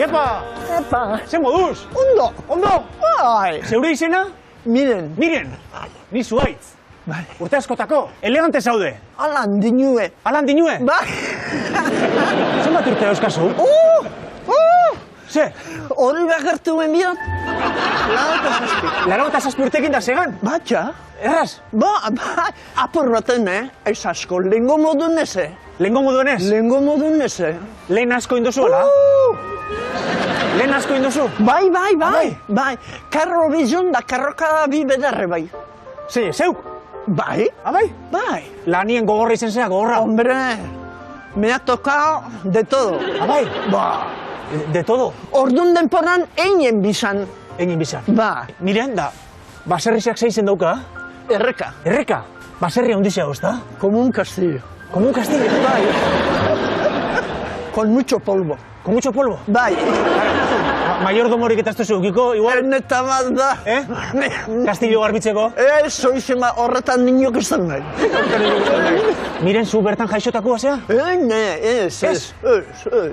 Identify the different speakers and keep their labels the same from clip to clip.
Speaker 1: Epa!
Speaker 2: Epa!
Speaker 1: Ze moduz?
Speaker 2: Ondo!
Speaker 1: Ondo?
Speaker 2: Bai!
Speaker 1: Zeure izena?
Speaker 2: Miren!
Speaker 1: Miren! Ni zuaitz.
Speaker 2: Bai!
Speaker 1: Urte askotako, elegante zaude.
Speaker 2: Alan dinue!
Speaker 1: Alan dinue?
Speaker 2: Bai!
Speaker 1: Zenbat urte dauzkazu? Ze?
Speaker 2: Hori bakartu benbiot?
Speaker 1: Laro eta zazpi urtekin da zegan?
Speaker 2: Batxa?
Speaker 1: Erraz?
Speaker 2: Bai! Apur baten, ez asko, lehengo modun eze.
Speaker 1: Lehengo moduen ez?
Speaker 2: Lehengo modun eze.
Speaker 1: Lehen asko indozu, ala? Lehen asko indozu?
Speaker 2: Bai! Bai! Karro bizon da karroka bi bedarre bai.
Speaker 1: Ze, zeuk?
Speaker 2: Bai?
Speaker 1: Abai?
Speaker 2: Bai!
Speaker 1: Lanien gogorra izen zea, gogorra?
Speaker 2: Hombre, me ha tocado de todo.
Speaker 1: Abai?
Speaker 2: Ba!
Speaker 1: De todo?
Speaker 2: Ordun denporan einen bizan.
Speaker 1: Egin bizan.
Speaker 2: Ba!
Speaker 1: Miren, da, baserriak zeizen dauka?
Speaker 2: Erreka.
Speaker 1: Erreka? Baserria ondizia ozta?
Speaker 2: Como un castillo.
Speaker 1: Como un castillo?
Speaker 2: Bai. Con mucho polvo.
Speaker 1: Con mucho polvo?
Speaker 2: Bai.
Speaker 1: Mayordomorik eta ez duzu ukiko, igual?
Speaker 2: Neta bat da.
Speaker 1: Kastillo garbitzeko?
Speaker 2: Soizema horretan niñok ez da nahi.
Speaker 1: Miren, zu bertan jaixotakoa zea?
Speaker 2: Ez.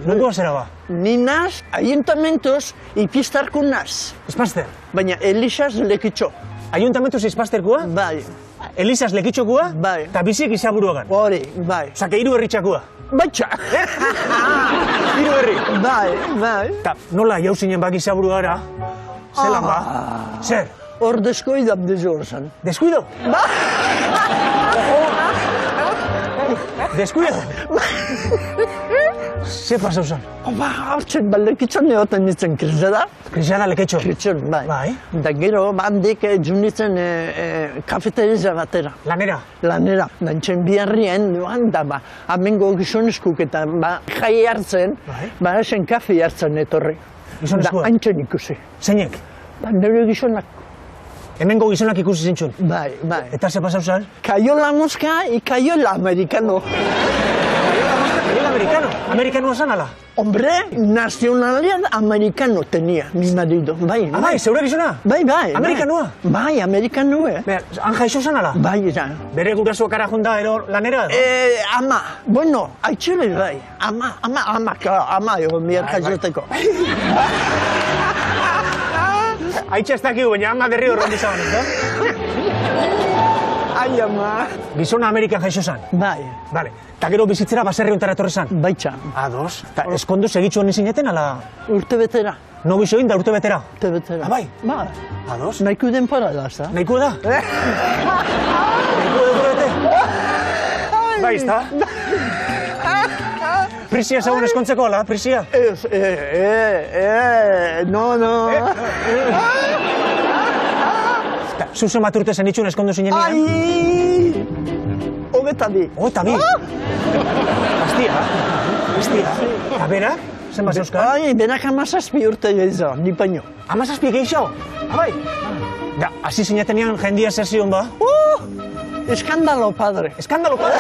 Speaker 1: Nongoa zera ba?
Speaker 2: Ni naz, ayuntamentos ipistarko naz.
Speaker 1: Espazter?
Speaker 2: Baina Elisaz lekitxo.
Speaker 1: Ayuntamentos izpazterkoa?
Speaker 2: Bai.
Speaker 1: Elizaz lekitxokoa?
Speaker 2: Bai.
Speaker 1: Eta bizik izaburuagan?
Speaker 2: Hori, bai.
Speaker 1: Osake, hiru herritxakoa?
Speaker 2: Batxa.
Speaker 1: Hiru herri?
Speaker 2: Bai.
Speaker 1: Eta nola jauzinen bak izaburuara? Zelan ba? Zer?
Speaker 2: Hor deskoidam dezo horzan.
Speaker 1: Deskuido?
Speaker 2: Ba!
Speaker 1: Deskuido? Ze pasau zan?
Speaker 2: Ba, hortzen, lekitzon egoten nintzen krisada.
Speaker 1: Krisada leketxo?
Speaker 2: Kritzon, bai.
Speaker 1: Bai?
Speaker 2: Da gero, handik junitzen kafeteriza batera.
Speaker 1: Lanera?
Speaker 2: Lanera. Dantzen biharrien, da ba, amengo gizoneskuk eta ba, jai hartzen, ba, esen kafe hartzen etorri.
Speaker 1: Gizoneskua?
Speaker 2: Da, haintzen ikusi.
Speaker 1: Zeinek?
Speaker 2: Ba, nire gizonak.
Speaker 1: Hemengo gizonak ikusi zintzun?
Speaker 2: Bai.
Speaker 1: Eta ze pasau zan?
Speaker 2: Cayó la mosca y cayó el americano.
Speaker 1: ¿El americano? ¿Americano zan ala?
Speaker 2: Hombre, nacionalidad americano tenía mi marido. Bai.
Speaker 1: Ah, bai, zeure gizona?
Speaker 2: Bai.
Speaker 1: Amerikanoa?
Speaker 2: Bai, amerikanoa.
Speaker 1: Han jaixo zan ala?
Speaker 2: Bai, ja.
Speaker 1: Bere gurasoak ara jonda ero lanera?
Speaker 2: Ama. Bueno, haitxele bai. Ama egon bihar jaizoteko.
Speaker 1: Haitxe ez dakigu, baina ama derri horren dizaban, ez
Speaker 2: Ai, ama.
Speaker 1: Gizona Amerikan jaixo zan?
Speaker 2: Bai.
Speaker 1: Bale. Eta gero bizitzera baserri ontara etorri zan?
Speaker 2: Baitxa.
Speaker 1: Ados. Eta eskondu segitxuan izineten, ala?
Speaker 2: Urte betera.
Speaker 1: No bizoin da urte betera?
Speaker 2: Urte betera.
Speaker 1: Bai?
Speaker 2: Ba.
Speaker 1: Ados.
Speaker 2: Nahiko denpora da, za?
Speaker 1: Nahiko da? Nahiko da bete? Bai, izta? Prisia zagun eskontzeko, ala? Prisia?
Speaker 2: No.
Speaker 1: Zuzen bat urte zen itxun eskondu zinen nian?
Speaker 2: Ai! Hogeta bi.
Speaker 1: Hogeta bi? Bastia. Eta berak? Zen bat zeuzka?
Speaker 2: Ai, berak 17 urte gehiago, ni baino.
Speaker 1: 17 gehiago? Abai? Da, hasi zinetenian jendia sesion ba?
Speaker 2: Eskandalo padre.
Speaker 1: Eskandalo padre?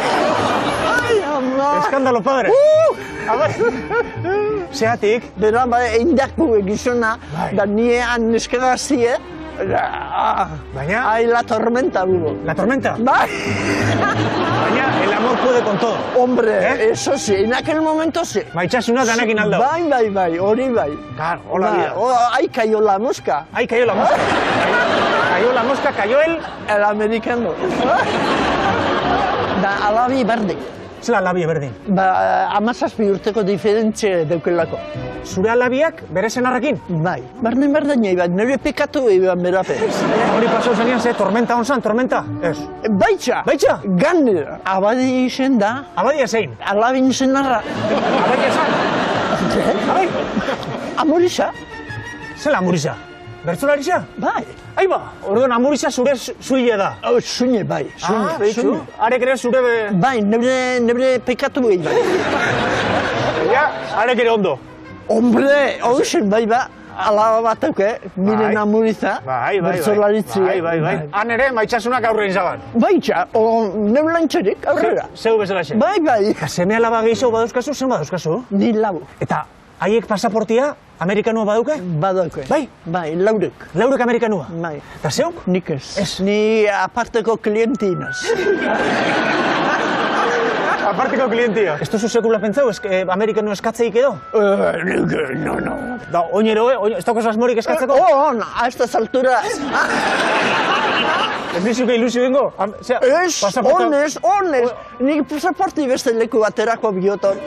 Speaker 2: Ai, ama!
Speaker 1: Eskandalo padre? Abai? Zeatik?
Speaker 2: Bera, eindaku gizona, da niean neskagazie,
Speaker 1: Baina?
Speaker 2: Ai, la tormenta hubo.
Speaker 1: La tormenta?
Speaker 2: Bai!
Speaker 1: Baina, el amor puede con todo.
Speaker 2: Hombre, eso sí, en aquel momento sí.
Speaker 1: Maitxasuna danakin aldau.
Speaker 2: Bai, hori bai.
Speaker 1: Claro, hola vida.
Speaker 2: Ahí cayó la mosca.
Speaker 1: Ahí cayó la mosca. Cayó la mosca, cayó
Speaker 2: el americano. Da, alabi berdin.
Speaker 1: Zela alabia berdin?
Speaker 2: Ba, 17 urteko diferentzia daukelako.
Speaker 1: Zure alabiak bere senarrekin?
Speaker 2: Bai. Berdin, bai, nire pikatu eban berape.
Speaker 1: Hori pasau zenean ze, tormenta onzan, tormenta? Ez.
Speaker 2: Baitxa! Ganera. Abadi izen da.
Speaker 1: Abadia zein?
Speaker 2: Alabin zenarra.
Speaker 1: Abadia zan? Abai?
Speaker 2: Amorisa.
Speaker 1: Zela amorisa? Bertzolarisa?
Speaker 2: Bai.
Speaker 1: Aiba, orduan amorisa zure zuile da.
Speaker 2: Zuine, bai.
Speaker 1: Behitzu? Arek ere zure...
Speaker 2: Bai, nire pekatu behi bai.
Speaker 1: Ja, arek ere ondo.
Speaker 2: Hombre, horixen bai ba, alaba batuk, miren amoriza, bertzolaritzi.
Speaker 1: Bai. Han ere, maitxasunak aurrein zaban.
Speaker 2: Baitxa, neu lantxerik aurrera.
Speaker 1: Zeu bezala xe.
Speaker 2: Bai.
Speaker 1: Eta seme alaba gehiago badauzkazu, zen badauzkazu?
Speaker 2: Ni lau.
Speaker 1: Eta haiek pasaportia amerikanua baduke?
Speaker 2: Baduke.
Speaker 1: Bai,
Speaker 2: laurek.
Speaker 1: Laurek amerikanua?
Speaker 2: Bai.
Speaker 1: Eta zeuk?
Speaker 2: Nik ez. Ni aparteko klientinaz.
Speaker 1: Aparteko klientia. Ez duzu sekula pentsau, Amerikanu eskatzeik edo?
Speaker 2: No.
Speaker 1: Da, oinero, ez daukaz asmorik eskatzeko?
Speaker 2: A estas alturas.
Speaker 1: Ez dizuke ilusio bengo?
Speaker 2: Ez, honez. Nik pasaporti beste leku baterako bioton.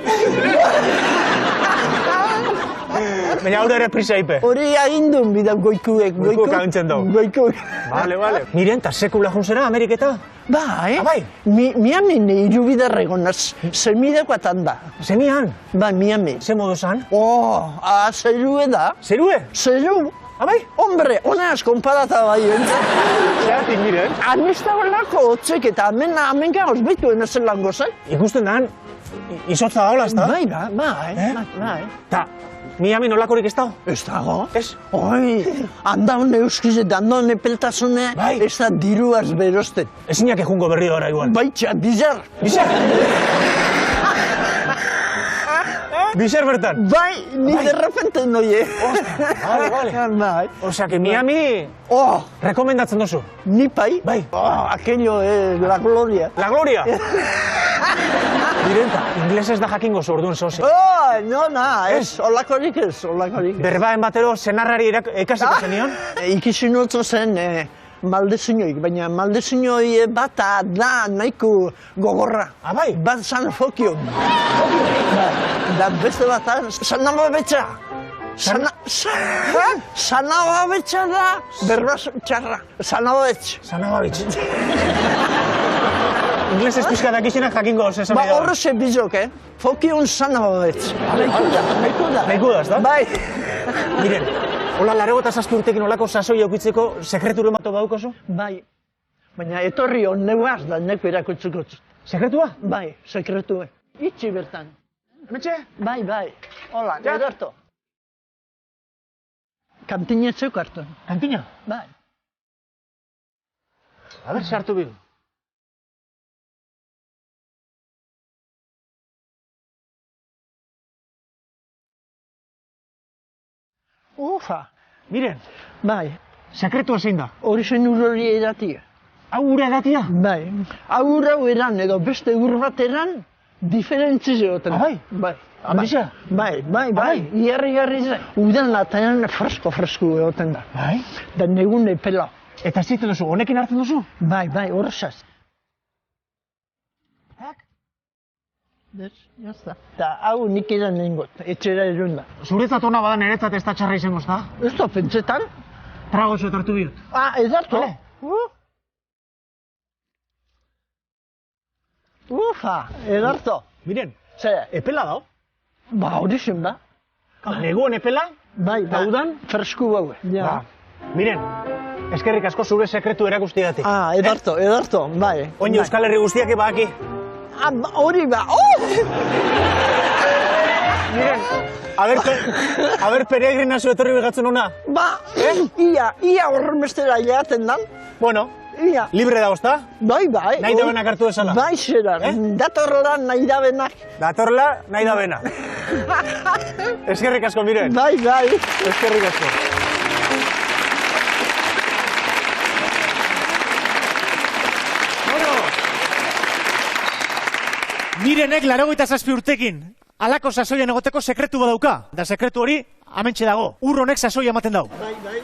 Speaker 1: Baina hau ere prisa ipe.
Speaker 2: Hori agindun bidau goikuek.
Speaker 1: Goikuek agintzen dau.
Speaker 2: Goikuek.
Speaker 1: Vale. Miren, ta sekula junzera Ameriketa?
Speaker 2: Bai. Miami irubiderra egonaz. Semidekoatan da.
Speaker 1: Semian?
Speaker 2: Bai, Miami.
Speaker 1: Ze modu zan?
Speaker 2: Zerue da.
Speaker 1: Zerue?
Speaker 2: Zeru.
Speaker 1: Abai?
Speaker 2: Hombre, honaz, konparata bai entzat.
Speaker 1: Zeratik, miren?
Speaker 2: Anista bolako hotzek eta hemen gauz bitu enezen lan gozai.
Speaker 1: Ikusten dan, izotza daola, ez da?
Speaker 2: Bai.
Speaker 1: Ta, Miami nolakorik ez dago?
Speaker 2: Ez dago.
Speaker 1: Ez?
Speaker 2: Oi, handaun euskize, handaun epeltasune, ez da diruaz berosten.
Speaker 1: Ezinak ejungo berri gara igual.
Speaker 2: Bai, bizar.
Speaker 1: Bizar? Bizar bertan?
Speaker 2: Bai, ni de repente noie.
Speaker 1: Vale. Osea, que Miami rekomendatzen duzu?
Speaker 2: Ni pai.
Speaker 1: Bai.
Speaker 2: Aquello es la gloria.
Speaker 1: La gloria? Direnta, inglesez da jakingo zu orduan zoze.
Speaker 2: Ez, olakorik ez.
Speaker 1: Berbaen batero senarrari ekasiko zenion?
Speaker 2: Ikisinotzo zen maldezinioik, baina maldezinoi bata da nahiko gogorra.
Speaker 1: Bai?
Speaker 2: Bat zan fokion. Da beste bata, sanababetxa. Sanababetxa da, berbaz txarra. Sanababetx.
Speaker 1: Inglesez pixka dakizenak jakingo zesan edo.
Speaker 2: Horreze bizok, Fokion sanababetx.
Speaker 1: Nahiko da, ez da?
Speaker 2: Bai.
Speaker 1: Miren, hola, 87 urtekin olako sasoi aukitzeko sekreturen bat daukazu?
Speaker 2: Bai. Baina etorri honneguaz da neko erakutzeko.
Speaker 1: Sekretua?
Speaker 2: Bai, sekretue. Itxi bertan.
Speaker 1: Metxe?
Speaker 2: Bai. Hola, edarto. Kantina etxeko hartu.
Speaker 1: Kantina?
Speaker 2: Bai.
Speaker 1: A ber, sartu bidu.
Speaker 2: Ufa.
Speaker 1: Miren.
Speaker 2: Bai.
Speaker 1: Sekretua zein da?
Speaker 2: Hori zen urori edatia.
Speaker 1: Hau ura edatia?
Speaker 2: Bai. Hau eran edo beste ur bat eran, diferentziz egoten.
Speaker 1: Bai? Ambizia?
Speaker 2: Bai. Iarri zen. Udan latanean fresko egoten da.
Speaker 1: Bai?
Speaker 2: Da negun epela.
Speaker 1: Eta zitzen duzu, honekin hartzen duzu?
Speaker 2: Bai, horrezaz. Jazta. Eta hau nik edan nengot, etxera erunda.
Speaker 1: Zuretzat ona badan eretzat ez da txarra izango, ez da?
Speaker 2: Ez da, pentsetan.
Speaker 1: Trago zo hartu bihut.
Speaker 2: Edarto. Ufa, edarto.
Speaker 1: Miren,
Speaker 2: Zer?
Speaker 1: epela dao?
Speaker 2: Ba, hori zen ba.
Speaker 1: Neguen epela?
Speaker 2: Bai,
Speaker 1: daudan?
Speaker 2: Fresku baue.
Speaker 1: Miren, eskerrik asko zure sekretu erakustigatik.
Speaker 2: Edarto, bai.
Speaker 1: Oin Euskal Herri guztiak ebaki.
Speaker 2: Hori ba,
Speaker 1: Miren, a ber peregrinazio etorri begatzen ona.
Speaker 2: Ba, ia horren bestera hilaten dan.
Speaker 1: Bueno,
Speaker 2: Ia.
Speaker 1: libre da, ozta?
Speaker 2: Bai.
Speaker 1: Nahi da benak hartu desala.
Speaker 2: Bai, zeran. Datorla nahi da benak.
Speaker 1: Datorla, nahi da bena. Eskerrik asko, miren.
Speaker 2: Bai.
Speaker 1: Eskerrik asko. Mirenek 87 urtekin halako sasoian egoteko sekretu badauka. Da sekretu hori, hementxe dago. Ur honek sasoia ematen dau.
Speaker 2: Bai.